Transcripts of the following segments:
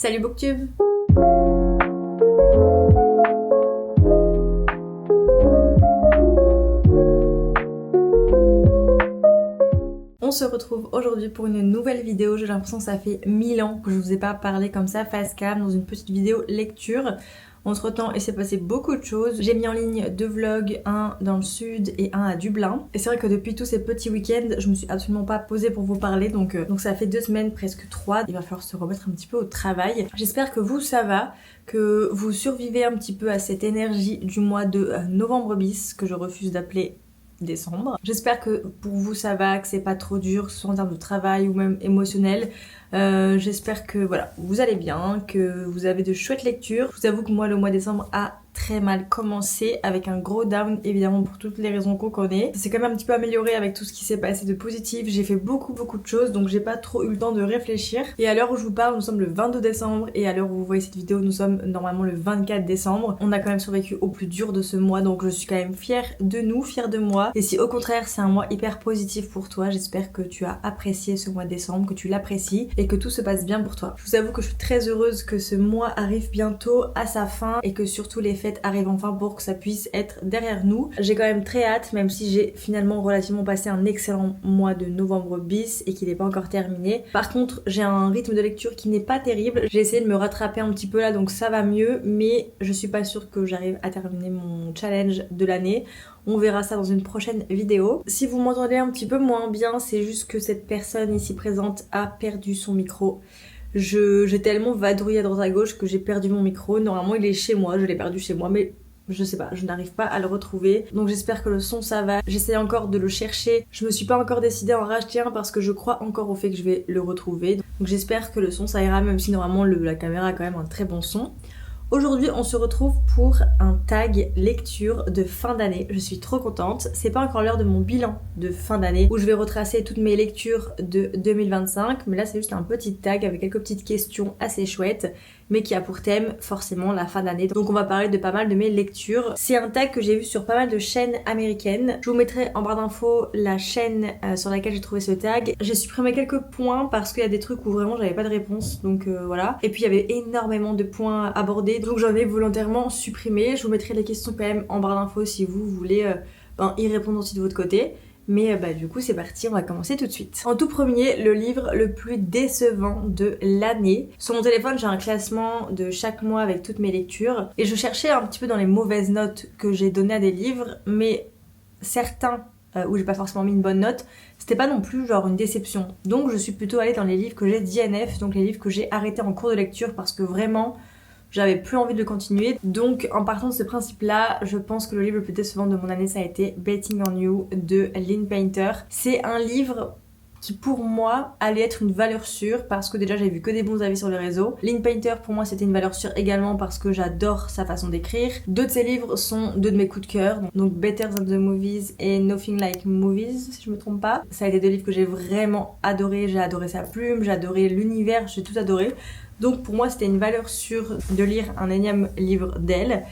Salut Booktube! On se retrouve aujourd'hui pour une nouvelle vidéo. J'ai l'impression que ça fait 1000 ans que je vous ai pas parlé comme ça face cam dans une petite vidéo lecture. Entre temps, il s'est passé beaucoup de choses. J'ai mis en ligne 2 vlogs, un dans le sud et un à Dublin. Et c'est vrai que depuis tous ces petits week-ends, je me suis absolument pas posée pour vous parler. Donc ça fait 2 semaines, presque 3. Il va falloir se remettre un petit peu au travail. J'espère que vous, ça va, que vous survivez un petit peu à cette énergie du mois de novembre bis, que je refuse d'appeler décembre. J'espère que pour vous ça va, que c'est pas trop dur, que ce soit en termes de travail ou même émotionnel. J'espère que voilà, vous allez bien, que vous avez de chouettes lectures. Je vous avoue que moi le mois de décembre a très mal commencé avec un gros down évidemment pour toutes les raisons qu'on connaît. Ça s'est quand même un petit peu amélioré avec tout ce qui s'est passé de positif. J'ai fait beaucoup de choses donc j'ai pas trop eu le temps de réfléchir. Et à l'heure où je vous parle, nous sommes le 22 décembre et à l'heure où vous voyez cette vidéo, nous sommes normalement le 24 décembre. On a quand même survécu au plus dur de ce mois donc je suis quand même fière de nous, fière de moi. Et si au contraire c'est un mois hyper positif pour toi, j'espère que tu as apprécié ce mois de décembre, que tu l'apprécies et que tout se passe bien pour toi. Je vous avoue que je suis très heureuse que ce mois arrive bientôt à sa fin et que surtout les fêtes arrivent enfin pour que ça puisse être derrière nous. J'ai quand même très hâte, même si j'ai finalement relativement passé un excellent mois de novembre bis et qu'il n'est pas encore terminé. Par contre, j'ai un rythme de lecture qui n'est pas terrible. J'ai essayé de me rattraper un petit peu là, donc ça va mieux, mais je suis pas sûre que j'arrive à terminer mon challenge de l'année. On verra ça dans une prochaine vidéo. Si vous m'entendez un petit peu moins bien, c'est juste que cette personne ici présente a perdu son micro. J'ai tellement vadrouillé à droite à gauche que j'ai perdu mon micro. Normalement il est chez moi, je l'ai perdu chez moi, mais je sais pas, je n'arrive pas à le retrouver. Donc j'espère que le son ça va. J'essaie encore de le chercher. Je me suis pas encore décidée à en racheter un parce que je crois encore au fait que je vais le retrouver. Donc j'espère que le son ça ira, même si normalement la caméra a quand même un très bon son. Aujourd'hui, on se retrouve pour un tag lecture de fin d'année. Je suis trop contente. C'est pas encore l'heure de mon bilan de fin d'année où je vais retracer toutes mes lectures de 2025. Mais là, c'est juste un petit tag avec quelques petites questions assez chouettes, mais qui a pour thème forcément la fin d'année. Donc on va parler de pas mal de mes lectures. C'est un tag que j'ai vu sur pas mal de chaînes américaines. Je vous mettrai en barre d'infos la chaîne sur laquelle j'ai trouvé ce tag. J'ai supprimé quelques points parce qu'il y a des trucs où vraiment j'avais pas de réponse. Donc voilà. Et puis il y avait énormément de points abordés. Donc j'en ai volontairement supprimé. Je vous mettrai les questions quand même en barre d'infos si vous voulez y répondre aussi de votre côté. Mais du coup c'est parti, on va commencer tout de suite. En tout premier, le livre le plus décevant de l'année. Sur mon téléphone j'ai un classement de chaque mois avec toutes mes lectures. Et je cherchais un petit peu dans les mauvaises notes que j'ai données à des livres. Mais certains où j'ai pas forcément mis une bonne note, c'était pas non plus genre une déception. Donc je suis plutôt allée dans les livres que j'ai DNF, donc les livres que j'ai arrêtés en cours de lecture parce que vraiment j'avais plus envie de le continuer. Donc en partant de ce principe là, je pense que le livre le plus décevant de mon année ça a été Betting on You de Lynn Painter. C'est un livre qui pour moi allait être une valeur sûre parce que déjà j'ai vu que des bons avis sur les réseaux. Lynn Painter pour moi c'était une valeur sûre également parce que j'adore sa façon d'écrire. Deux de ses livres sont deux de mes coups de cœur, donc Better Than the Movies et Nothing Like Movies si je me trompe pas. Ça a été deux livres que j'ai vraiment adoré, j'ai adoré sa plume, j'ai adoré l'univers, j'ai tout adoré. Donc pour moi c'était une valeur sûre de lire un énième livre d'elle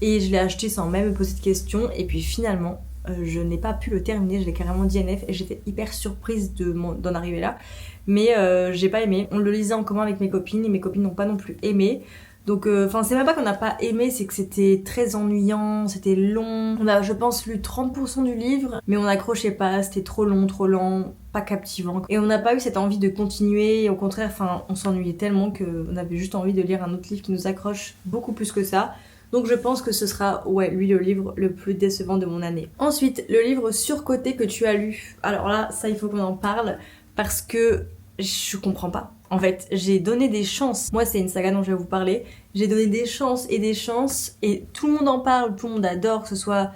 et je l'ai acheté sans même me poser de questions et puis finalement je n'ai pas pu le terminer, je l'ai carrément DNF et j'étais hyper surprise d'en arriver là, mais j'ai pas aimé. On le lisait en commun avec mes copines et mes copines n'ont pas non plus aimé. Donc c'est même pas qu'on n'a pas aimé, c'est que c'était très ennuyant, c'était long. On a je pense lu 30% du livre mais on n'accrochait pas, c'était trop long, trop lent, pas captivant. Et on n'a pas eu cette envie de continuer, et au contraire on s'ennuyait tellement qu'on avait juste envie de lire un autre livre qui nous accroche beaucoup plus que ça. Donc je pense que ce sera lui le livre le plus décevant de mon année. Ensuite, le livre surcoté que tu as lu. Alors là, ça il faut qu'on en parle parce que je comprends pas. En fait, j'ai donné des chances. Moi, c'est une saga dont je vais vous parler. J'ai donné des chances et tout le monde en parle, tout le monde adore, que ce soit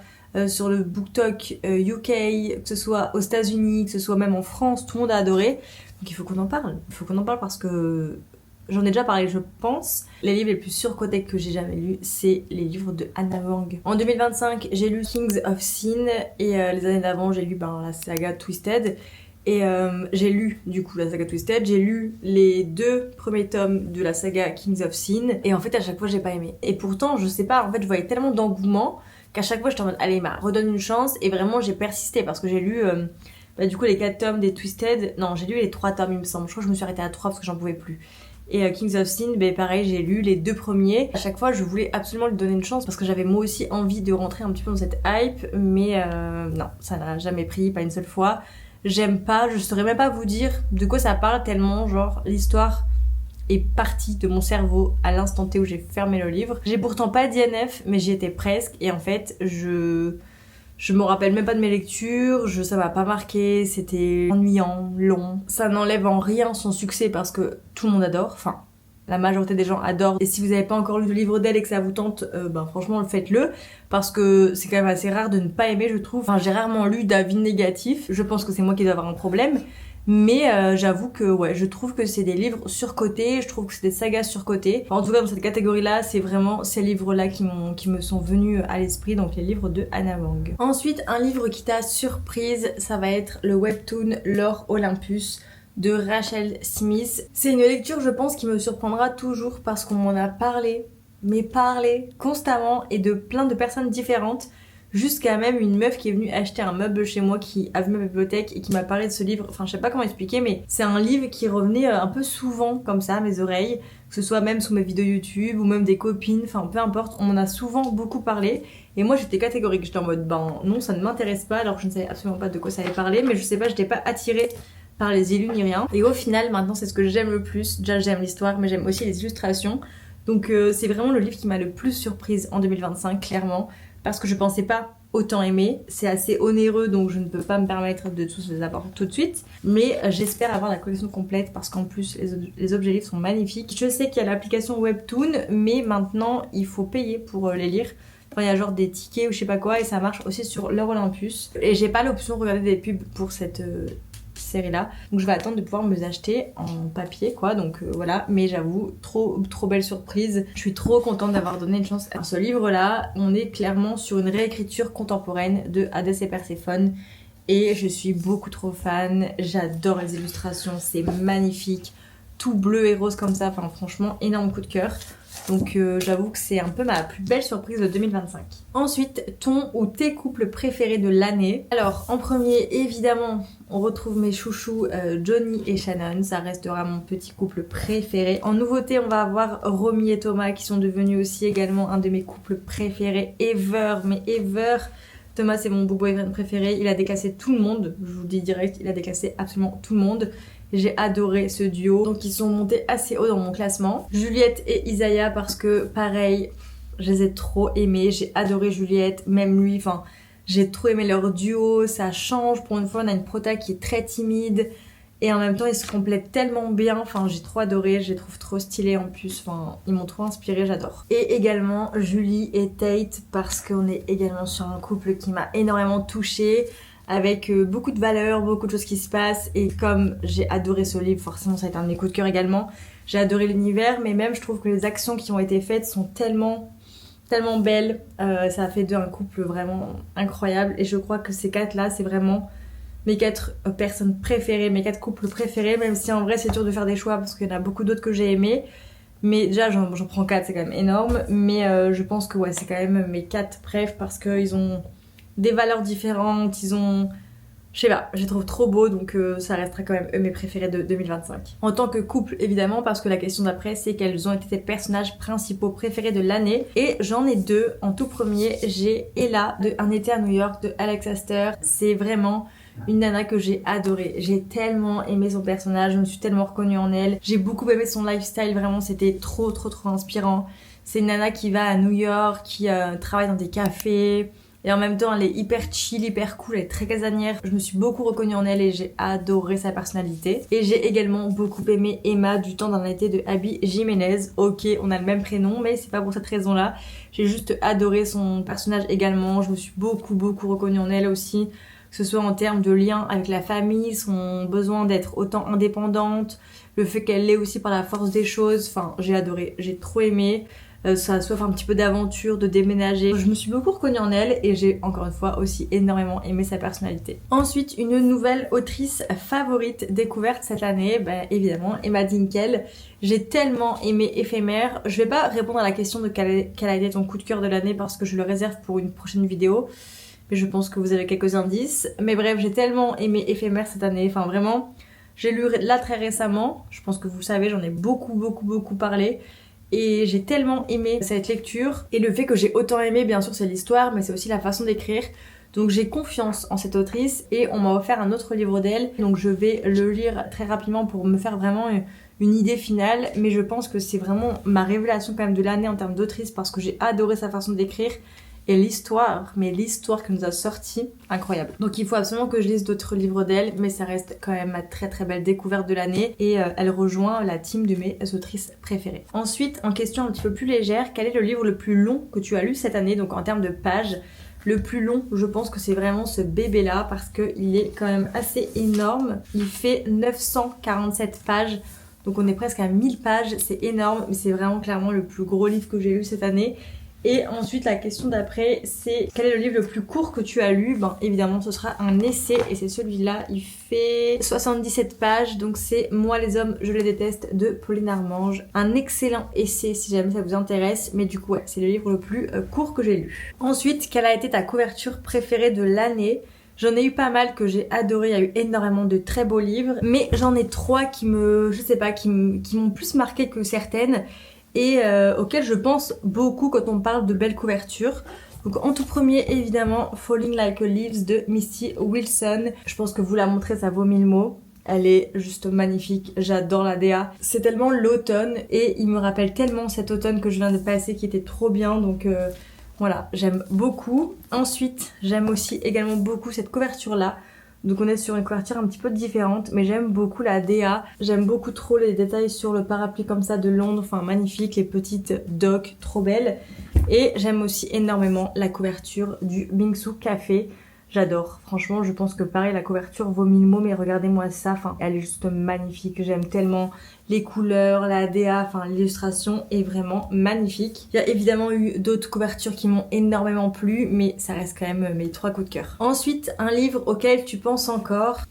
sur le BookTok UK, que ce soit aux États-Unis, que ce soit même en France, tout le monde a adoré. Donc il faut qu'on en parle. Il faut qu'on en parle parce que j'en ai déjà parlé, je pense. Les livres les plus surcotés que j'ai jamais lus, c'est les livres de Hannah Wang. En 2025, j'ai lu Kings of Sin et les années d'avant, j'ai lu la saga Twisted. Et j'ai lu du coup la saga Twisted, j'ai lu les 2 premiers tomes de la saga Kings of Sin et en fait à chaque fois j'ai pas aimé. Et pourtant je sais pas, en fait je voyais tellement d'engouement qu'à chaque fois j'étais en mode allez redonne une chance et vraiment j'ai persisté parce que j'ai lu du coup les 4 tomes des Twisted, non j'ai lu les 3 tomes il me semble, je crois que je me suis arrêtée à 3 parce que j'en pouvais plus. Et Kings of Sin, ben pareil, j'ai lu les 2 premiers. À chaque fois, je voulais absolument lui donner une chance parce que j'avais moi aussi envie de rentrer un petit peu dans cette hype, mais non, ça n'a jamais pris, pas une seule fois. J'aime pas, je saurais même pas vous dire de quoi ça parle tellement, genre, l'histoire est partie de mon cerveau à l'instant T où j'ai fermé le livre. J'ai pourtant pas d'INF, mais j'y étais presque, et en fait, je me rappelle même pas de mes lectures, ça m'a pas marqué, c'était ennuyant, long. Ça n'enlève en rien son succès parce que tout le monde adore, enfin la majorité des gens adorent. Et si vous n'avez pas encore lu le livre d'elle et que ça vous tente, franchement faites-le parce que c'est quand même assez rare de ne pas aimer, je trouve. Enfin j'ai rarement lu d'avis négatifs, je pense que c'est moi qui dois avoir un problème. Mais j'avoue que ouais, je trouve que c'est des livres surcotés, je trouve que c'est des sagas surcotées. Enfin, en tout cas dans cette catégorie-là, c'est vraiment ces livres-là qui me sont venus à l'esprit, donc les livres de Anna Wang. Ensuite, un livre qui t'a surprise, ça va être le webtoon L'Or Olympus de Rachel Smith. C'est une lecture, je pense, qui me surprendra toujours parce qu'on m'en a parlé, mais parlé constamment et de plein de personnes différentes. Jusqu'à même une meuf qui est venue acheter un meuble chez moi qui a vu ma bibliothèque et qui m'a parlé de ce livre. Enfin, je sais pas comment expliquer, mais c'est un livre qui revenait un peu souvent comme ça à mes oreilles, que ce soit même sous mes vidéos YouTube ou même des copines, enfin peu importe, on m'en a souvent beaucoup parlé. Et moi j'étais catégorique, j'étais en mode non, ça ne m'intéresse pas, alors que je ne savais absolument pas de quoi ça allait parler, mais je sais pas, j'étais pas attirée par les élus ni rien. Et au final, maintenant c'est ce que j'aime le plus. Déjà j'aime l'histoire, mais j'aime aussi les illustrations. Donc c'est vraiment le livre qui m'a le plus surprise en 2025, clairement. Parce que je pensais pas autant aimer. C'est assez onéreux, donc je ne peux pas me permettre de tous les avoir tout de suite. Mais j'espère avoir la collection complète parce qu'en plus les objets livres sont magnifiques. Je sais qu'il y a l'application Webtoon, mais maintenant il faut payer pour les lire. Enfin, il y a genre des tickets ou je sais pas quoi, et ça marche aussi sur L'Or Olympus. Et j'ai pas l'option de regarder des pubs pour cette série là, donc je vais attendre de pouvoir me les acheter en papier quoi, donc voilà. Mais j'avoue, trop belle surprise, je suis trop contente d'avoir donné une chance à ce livre là. On est clairement sur une réécriture contemporaine de Hadès et Perséphone et je suis beaucoup trop fan, j'adore les illustrations, c'est magnifique, tout bleu et rose comme ça, enfin franchement énorme coup de cœur. Donc j'avoue que c'est un peu ma plus belle surprise de 2025. Ensuite, ton ou tes couples préférés de l'année. Alors en premier, évidemment, on retrouve mes chouchous Johnny et Shannon. Ça restera mon petit couple préféré. En nouveauté, on va avoir Romy et Thomas qui sont devenus aussi également un de mes couples préférés ever. Mais ever. Thomas c'est mon boyfriend préféré. Il a déclassé tout le monde. Je vous le dis direct, il a déclassé absolument tout le monde. J'ai adoré ce duo, donc ils sont montés assez haut dans mon classement. Juliette et Isaiah parce que pareil, je les ai trop aimés, j'ai adoré Juliette, même lui, enfin j'ai trop aimé leur duo, ça change, pour une fois on a une prota qui est très timide et en même temps ils se complètent tellement bien, enfin j'ai trop adoré, je les trouve trop stylés en plus, enfin ils m'ont trop inspiré, j'adore. Et également Julie et Tate parce qu'on est également sur un couple qui m'a énormément touchée, avec beaucoup de valeurs, beaucoup de choses qui se passent, et comme j'ai adoré ce livre, forcément ça a été un de mes coups de cœur également, j'ai adoré l'univers, mais même je trouve que les actions qui ont été faites sont tellement belles, ça a fait d'eux un couple vraiment incroyable, et je crois que ces 4 là c'est vraiment mes 4 personnes préférées, mes 4 couples préférés, même si en vrai c'est dur de faire des choix parce qu'il y en a beaucoup d'autres que j'ai aimés. Mais déjà j'en prends 4, c'est quand même énorme, mais je pense que ouais c'est quand même mes 4 préf parce qu'ils ont des valeurs différentes, ils ont... Je sais pas, je les trouve trop beaux, donc ça restera quand même eux mes préférés de 2025. En tant que couple, évidemment, parce que la question d'après, c'est quels ont été tes personnages principaux préférés de l'année. Et j'en ai 2. En tout premier, j'ai Ella de Un été à New York de Alex Astor. C'est vraiment une nana que j'ai adorée. J'ai tellement aimé son personnage, je me suis tellement reconnue en elle. J'ai beaucoup aimé son lifestyle, vraiment, c'était trop inspirant. C'est une nana qui va à New York, qui travaille dans des cafés... Et en même temps, elle est hyper chill, hyper cool, elle est très casanière. Je me suis beaucoup reconnue en elle et j'ai adoré sa personnalité. Et j'ai également beaucoup aimé Emma du temps d'un été de Abby Jiménez. Ok, on a le même prénom, mais c'est pas pour cette raison-là. J'ai juste adoré son personnage également. Je me suis beaucoup reconnue en elle aussi. Que ce soit en termes de lien avec la famille, son besoin d'être autant indépendante, le fait qu'elle l'ait aussi par la force des choses. Enfin, j'ai adoré, j'ai trop aimé. Ça soif un petit peu d'aventure, de déménager. Je me suis beaucoup reconnue en elle et j'ai encore une fois aussi énormément aimé sa personnalité. Ensuite, une nouvelle autrice favorite découverte cette année, évidemment Emma Dinkel. J'ai tellement aimé Éphémère. Je vais pas répondre à la question de quel a été ton coup de cœur de l'année parce que je le réserve pour une prochaine vidéo. Mais je pense que vous avez quelques indices. Mais bref, j'ai tellement aimé Éphémère cette année. Enfin vraiment... J'ai lu là très récemment, je pense que vous savez, j'en ai beaucoup parlé. Et j'ai tellement aimé cette lecture. Et le fait que j'ai autant aimé, bien sûr, c'est l'histoire, mais c'est aussi la façon d'écrire. Donc j'ai confiance en cette autrice et on m'a offert un autre livre d'elle. Donc je vais le lire très rapidement pour me faire vraiment une idée finale. Mais je pense que c'est vraiment ma révélation quand même de l'année en termes d'autrice parce que j'ai adoré sa façon d'écrire. Et l'histoire que nous a sorti, incroyable. Donc il faut absolument que je lise d'autres livres d'elle, mais ça reste quand même ma très belle découverte de l'année et elle rejoint la team de mes autrices préférées. Ensuite, en question un petit peu plus légère, quel est le livre le plus long que tu as lu cette année, donc en termes de pages? Le plus long, je pense que c'est vraiment ce bébé-là parce qu'il est quand même assez énorme. Il fait 947 pages, donc on est presque à 1000 pages, c'est énorme, mais c'est vraiment clairement le plus gros livre que j'ai lu cette année. Et ensuite la question d'après c'est quel est le livre le plus court que tu as lu? Ben évidemment ce sera un essai et c'est celui-là, il fait 77 pages, donc c'est Moi les hommes je les déteste de Pauline Armange. Un excellent essai si jamais ça vous intéresse, mais du coup ouais, c'est le livre le plus court que j'ai lu. Ensuite, quelle a été ta couverture préférée de l'année? J'en ai eu pas mal que j'ai adoré, il y a eu énormément de très beaux livres, mais j'en ai 3 qui me, je sais pas, qui m'ont plus marqué que certaines et auquel je pense beaucoup quand on parle de belles couvertures. Donc en tout premier évidemment Falling Like a Leaves de Misty Wilson. Je pense que vous la montrer ça vaut 1000 mots. Elle est juste magnifique, j'adore la DA. C'est tellement l'automne et il me rappelle tellement cet automne que je viens de passer qui était trop bien, donc voilà, j'aime beaucoup. Ensuite j'aime aussi également beaucoup cette couverture là. Donc on est sur une couverture un petit peu différente, mais j'aime beaucoup la DA. J'aime beaucoup trop les détails sur le parapluie comme ça de Londres, enfin magnifique, les petites docks, trop belles. Et j'aime aussi énormément la couverture du Bingsu Café. J'adore, franchement je pense que pareil la couverture vaut 1000 mots, mais regardez-moi ça, enfin elle est juste magnifique, j'aime tellement les couleurs, la DA, enfin l'illustration est vraiment magnifique. Il y a évidemment eu d'autres couvertures qui m'ont énormément plu, mais ça reste quand même mes 3 coups de cœur. Ensuite, un livre auquel tu penses encore,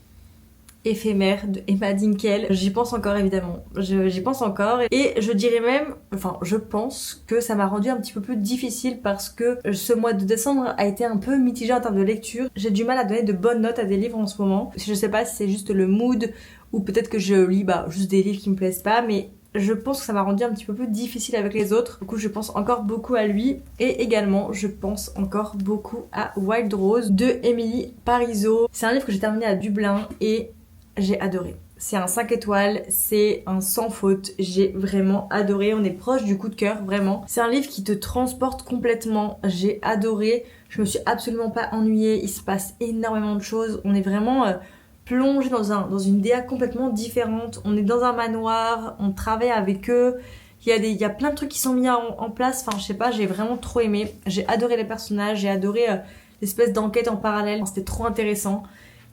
Éphémère de Emma Dinkel. J'y pense encore évidemment, j'y pense encore et je dirais même, enfin je pense que ça m'a rendu un petit peu plus difficile parce que ce mois de décembre a été un peu mitigé en termes de lecture. J'ai du mal à donner de bonnes notes à des livres en ce moment. Je sais pas si c'est juste le mood ou peut-être que je lis juste des livres qui me plaisent pas, mais je pense que ça m'a rendu un petit peu plus difficile avec les autres. Du coup je pense encore beaucoup à lui et également je pense encore beaucoup à Wild Rose de Émilie Parizeau. C'est un livre que j'ai terminé à Dublin et j'ai adoré. C'est un 5 étoiles, c'est un sans faute, j'ai vraiment adoré, on est proche du coup de cœur, vraiment. C'est un livre qui te transporte complètement, j'ai adoré, je me suis absolument pas ennuyée, il se passe énormément de choses, on est vraiment plongé dans une DA complètement différente, on est dans un manoir, on travaille avec eux, il y a plein de trucs qui sont mis en place, enfin je sais pas, j'ai vraiment trop aimé, j'ai adoré les personnages, j'ai adoré l'espèce d'enquête en parallèle, c'était trop intéressant.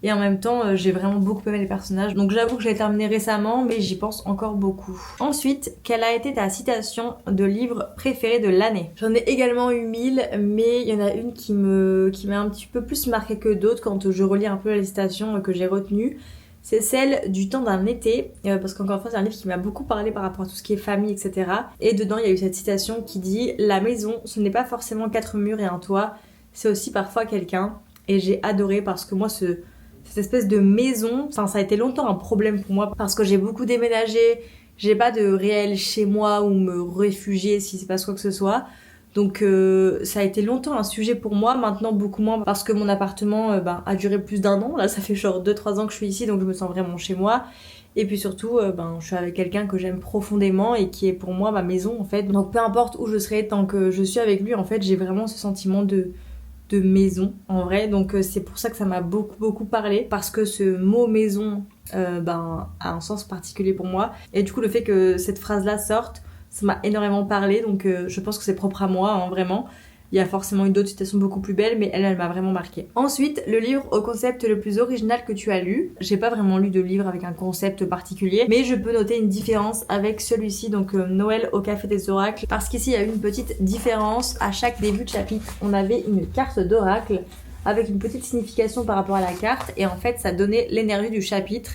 Et en même temps, j'ai vraiment beaucoup aimé les personnages. Donc j'avoue que je l'ai terminé récemment, mais j'y pense encore beaucoup. Ensuite, quelle a été ta citation de livre préférée de l'année? J'en ai également eu 1000, mais il y en a une qui m'a un petit peu plus marqué que d'autres quand je relis un peu les citations que j'ai retenues. C'est celle du temps d'un été, parce qu'encore une fois c'est un livre qui m'a beaucoup parlé par rapport à tout ce qui est famille, etc. Et dedans il y a eu cette citation qui dit « La maison, ce n'est pas forcément 4 murs et un toit, c'est aussi parfois quelqu'un. » Et j'ai adoré parce que moi cette espèce de maison, enfin ça a été longtemps un problème pour moi parce que j'ai beaucoup déménagé, j'ai pas de réel chez moi où me réfugier si c'est pas quoi que ce soit. Donc ça a été longtemps un sujet pour moi, maintenant beaucoup moins parce que mon appartement a duré plus d'1 an. Là ça fait genre 2-3 ans que je suis ici donc je me sens vraiment chez moi. Et puis surtout je suis avec quelqu'un que j'aime profondément et qui est pour moi ma maison en fait. Donc peu importe où je serai tant que je suis avec lui en fait j'ai vraiment ce sentiment de maison en vrai, donc c'est pour ça que ça m'a beaucoup parlé parce que ce mot maison a un sens particulier pour moi et du coup le fait que cette phrase là sorte ça m'a énormément parlé, donc je pense que c'est propre à moi hein, vraiment. Il y a forcément eu d'autres citations beaucoup plus belles, mais elle m'a vraiment marqué. Ensuite, le livre au concept le plus original que tu as lu. J'ai pas vraiment lu de livre avec un concept particulier, mais je peux noter une différence avec celui-ci, donc Noël au Café des Oracles, parce qu'ici il y a eu une petite différence. À chaque début de chapitre, on avait une carte d'oracle avec une petite signification par rapport à la carte, et en fait ça donnait l'énergie du chapitre.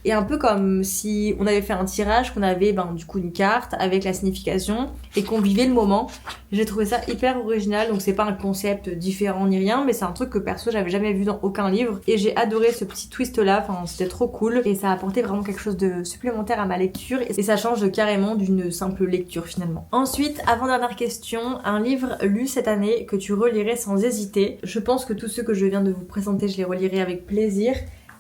et un peu comme si on avait fait un tirage, qu'on avait du coup une carte avec la signification et qu'on vivait le moment. J'ai trouvé ça hyper original, donc c'est pas un concept différent ni rien, mais c'est un truc que perso j'avais jamais vu dans aucun livre et j'ai adoré ce petit twist là, enfin c'était trop cool et ça a apporté vraiment quelque chose de supplémentaire à ma lecture et ça change carrément d'une simple lecture finalement. Ensuite, avant-dernière question, un livre lu cette année que tu relirais sans hésiter. Je pense que tous ceux que je viens de vous présenter, je les relirai avec plaisir.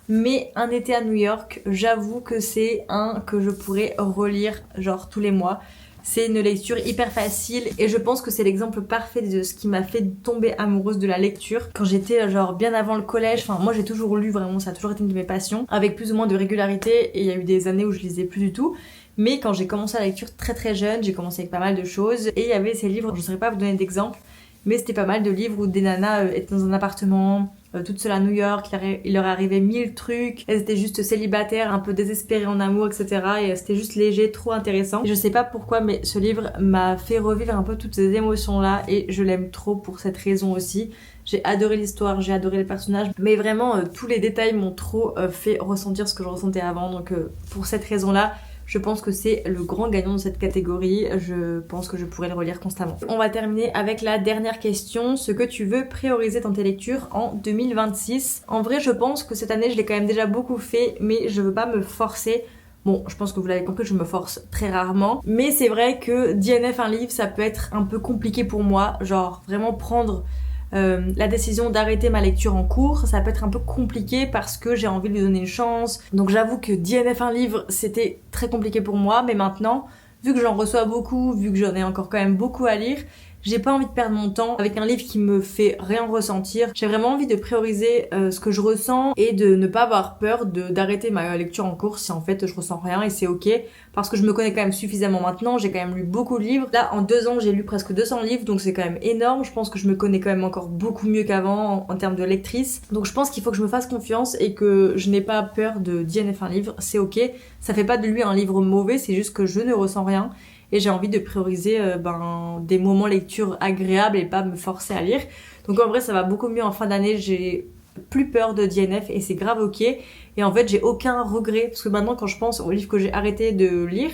Mais Un été à New York, j'avoue que c'est un que je pourrais relire genre tous les mois. C'est une lecture hyper facile et je pense que c'est l'exemple parfait de ce qui m'a fait tomber amoureuse de la lecture. Quand j'étais genre bien avant le collège, enfin moi j'ai toujours lu vraiment, ça a toujours été une de mes passions, avec plus ou moins de régularité et il y a eu des années où je lisais plus du tout. Mais quand j'ai commencé la lecture très très jeune, j'ai commencé avec pas mal de choses et il y avait ces livres, je ne saurais pas vous donner d'exemples, mais c'était pas mal de livres où des nanas étaient dans un appartement, toutes seules à New York, il leur arrivait 1000 trucs, elles étaient juste célibataires, un peu désespérées en amour, etc. Et c'était juste léger, trop intéressant. Et je sais pas pourquoi, mais ce livre m'a fait revivre un peu toutes ces émotions-là et je l'aime trop pour cette raison aussi. J'ai adoré l'histoire, j'ai adoré les personnages, mais vraiment tous les détails m'ont trop fait ressentir ce que je ressentais avant. Donc pour cette raison-là, je pense que c'est le grand gagnant de cette catégorie. Je pense que je pourrais le relire constamment. On va terminer avec la dernière question. Ce que tu veux prioriser dans tes lectures en 2026. En vrai, je pense que cette année, je l'ai quand même déjà beaucoup fait, mais je veux pas me forcer. Bon, je pense que vous l'avez compris, je me force très rarement. Mais c'est vrai que DNF un livre, ça peut être un peu compliqué pour moi. Genre, vraiment prendre la décision d'arrêter ma lecture en cours, ça peut être un peu compliqué parce que j'ai envie de lui donner une chance. Donc j'avoue que DNF un livre, c'était très compliqué pour moi, mais maintenant, vu que j'en reçois beaucoup, vu que j'en ai encore quand même beaucoup à lire, j'ai pas envie de perdre mon temps avec un livre qui me fait rien ressentir. J'ai vraiment envie de prioriser ce que je ressens et de ne pas avoir peur d'arrêter ma lecture en cours si en fait je ressens rien et c'est ok. Parce que je me connais quand même suffisamment maintenant, j'ai quand même lu beaucoup de livres. Là, en 2 ans, j'ai lu presque 200 livres, donc c'est quand même énorme. Je pense que je me connais quand même encore beaucoup mieux qu'avant en termes de lectrice. Donc je pense qu'il faut que je me fasse confiance et que je n'ai pas peur de DNF un livre, c'est ok. Ça fait pas de lui un livre mauvais, c'est juste que je ne ressens rien. Et j'ai envie de prioriser des moments lecture agréables et pas me forcer à lire. Donc en vrai ça va beaucoup mieux en fin d'année, j'ai plus peur de DNF et c'est grave ok. Et en fait j'ai aucun regret parce que maintenant quand je pense aux livres que j'ai arrêté de lire,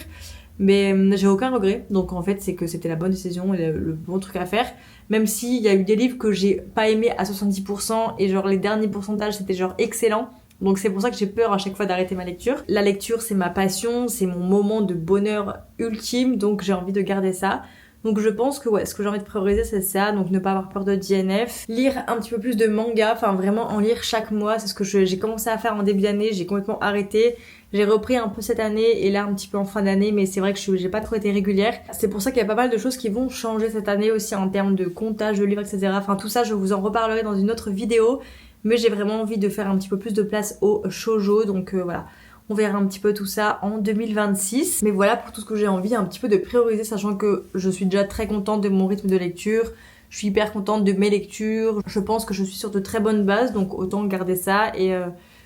mais j'ai aucun regret. Donc en fait c'est que c'était la bonne décision et le bon truc à faire. Même s'il y a eu des livres que j'ai pas aimé à 70% et genre les derniers pourcentages c'était genre excellent. Donc c'est pour ça que j'ai peur à chaque fois d'arrêter ma lecture. La lecture c'est ma passion, c'est mon moment de bonheur ultime, donc j'ai envie de garder ça. Donc je pense que ouais, ce que j'ai envie de prioriser c'est ça, donc ne pas avoir peur de DNF. Lire un petit peu plus de manga, enfin vraiment en lire chaque mois, c'est ce que j'ai commencé à faire en début d'année, j'ai complètement arrêté. J'ai repris un peu cette année et là un petit peu en fin d'année, mais c'est vrai que j'ai pas trop été régulière. C'est pour ça qu'il y a pas mal de choses qui vont changer cette année aussi en termes de comptage de livres, etc. Enfin tout ça je vous en reparlerai dans une autre vidéo. Mais j'ai vraiment envie de faire un petit peu plus de place au shoujo, donc voilà. On verra un petit peu tout ça en 2026. Mais voilà pour tout ce que j'ai envie un petit peu de prioriser, sachant que je suis déjà très contente de mon rythme de lecture. Je suis hyper contente de mes lectures. Je pense que je suis sur de très bonnes bases, donc autant garder ça et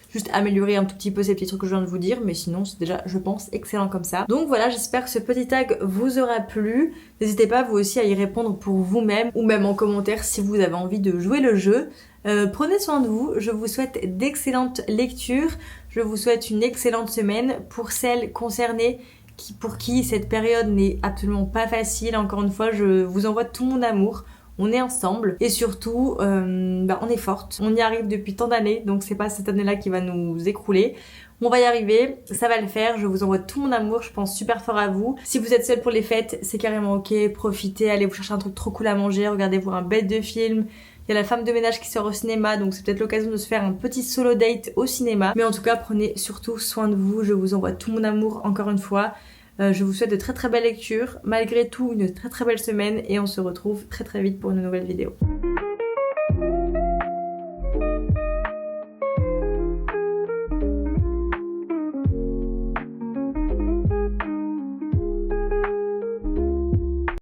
juste améliorer un tout petit peu ces petits trucs que je viens de vous dire, mais sinon c'est déjà, je pense, excellent comme ça. Donc voilà, j'espère que ce petit tag vous aura plu. N'hésitez pas vous aussi à y répondre pour vous-même ou même en commentaire si vous avez envie de jouer le jeu. Prenez soin de vous, je vous souhaite d'excellentes lectures, je vous souhaite une excellente semaine. Pour celles concernées pour qui cette période n'est absolument pas facile, encore une fois, je vous envoie tout mon amour. On est ensemble et surtout on est forte, on y arrive depuis tant d'années, donc c'est pas cette année-là qui va nous écrouler. On va y arriver, ça va le faire, je vous envoie tout mon amour, je pense super fort à vous. Si vous êtes seul pour les fêtes, c'est carrément ok, profitez, allez vous chercher un truc trop cool à manger, regardez-vous un bête de film. Il y a La Femme de ménage qui sort au cinéma, donc c'est peut-être l'occasion de se faire un petit solo date au cinéma. Mais en tout cas, prenez surtout soin de vous, je vous envoie tout mon amour encore une fois. Je vous souhaite de très très belles lectures, malgré tout une très très belle semaine et on se retrouve très très vite pour une nouvelle vidéo.